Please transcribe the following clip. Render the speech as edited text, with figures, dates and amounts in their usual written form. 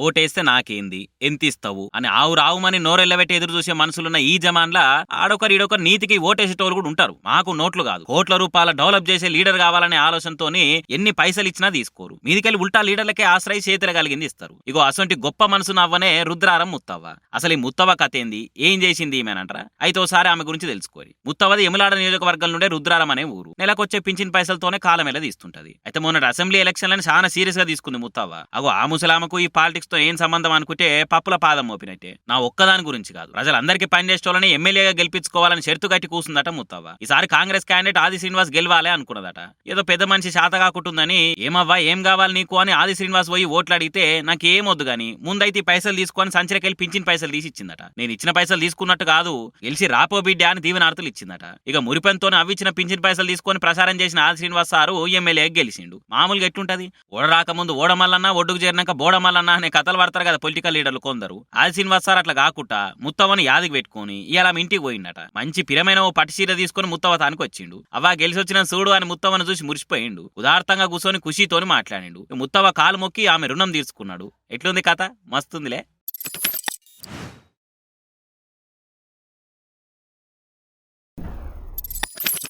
ఓటేస్తే నాకేంది ఎంతిస్తావు అని ఆవు రావుమని నోరెళ్లబెట్టి ఎదురు చూసే మనుషులున్న ఈ జమాన్లా ఆడొకరు ఈడొకరు నీతికి ఓటేసేటోళ్ళు కూడా ఉంటారు. మాకు నోట్లు కాదు, కోట్ల రూపాయల డెవలప్ చేసే లీడర్ కావాలనే ఆలోచనతోని ఎన్ని పైసలు ఇచ్చినా తీసుకోరు. మీదికెళ్ళి ఉల్టా లీడర్లకే ఆశ్రయి చేతులు కలిగింది ఇస్తారు. ఇగో అసొంటి గొప్ప మనసు నవ్వనే రుద్రారం ముత్తవ్వ. అసలు ఈ ముత్తవ్వ కథ ఏంది, ఏం చేసింది ఈమెనంటారా? అయితే ఓసారి ఆమె గురించి తెలుసుకోరు. ముత్తవ్వది ఎములాడ నియోజకవర్గం నుండే రుద్రారం అనే ఊరు. నెలకొచ్చే పింఛన్ పైసలతోనే కాలం ఎలా తీస్తుంటది. అయితే మొన్న అసెంబ్లీ ఎలక్షన్లను చాలా సీరియస్ గా తీసుకుంది ముత్తవ్వ. అగో ఆ ముసలామకు ఈ పాలిటిక్స్ తో ఏం సంబంధం అనుకుంటే పప్పుల పాదం మోపినట్టే. నా ఒక్కదాని గురించి కాదు, ప్రజలందరికీ పనిచేసేటోళ్ళని ఎమ్మెల్యేగా గెలిపించుకోవాలని షరతు కట్టి కూసుందట ముత్తవ్వ. ఈసారి కాంగ్రెస్ క్యాండిడేట్ ఆది శ్రీనివాస్ గెలవాలే అనుకున్నదట. ఏదో పెద్ద మనిషి శాత కాకుంటుందని ఏమవ్వా ఏం కావాలి నీకు అని ఆది శ్రీనివాస్ పోయి ఓట్లు అడిగితే నాకేమొద్దు గాని ముందైతే పైసలు తీసుకొని సంచరకెళ్ళి పింఛన్ పైసలు తీసి ఇచ్చిందట. నేను ఇచ్చిన పైసలు తీసుకున్నట్టు కాదు, గెలిచి రాపో బిడ్డ అని దీవెనార్తలు ఇచ్చిందట. ఇక మురిపెంతోనే అవ్విచ్చిన పింఛన్ పైసలు తీసుకొని ప్రసారం చేసిన ఆది శ్రీనివాస్ సారు ఎమ్మెల్యే గెలిచిండు. మామూలుగా ఎట్టుంటది, ఓడ రాకముందు ఓడమల్లన్నా ఒడ్డుకు చేరినాక బోడమల్లన్నా అనే కథలు పడతారు కదా పొలిటికల్ లీడర్లు కొందరు. ఆది శ్రీనివాస్ సార్ అట్లా కాకుండా ముత్తవ్వని యాదికి పెట్టుకుని ఇలా ఇంటికి పోయిండట. మంచి పిరమైన ఓ పట్టు చీర తీసుకుని ముత్తవ్వ తానికి వచ్చిండు. అవ్వా గెలిచి వచ్చిన చూడు అని ముత్తవ్వను చూసి మురిసిపోయిండు. ఉదార్థంగా కూర్చొని ఖుషితోని మాట్లాడిండు. ముత్తవ్వ కాలు మొక్కి ఆమె రుణం తీర్చుకున్నాడు. ఎట్లుంది కథ? మస్తుందిలే.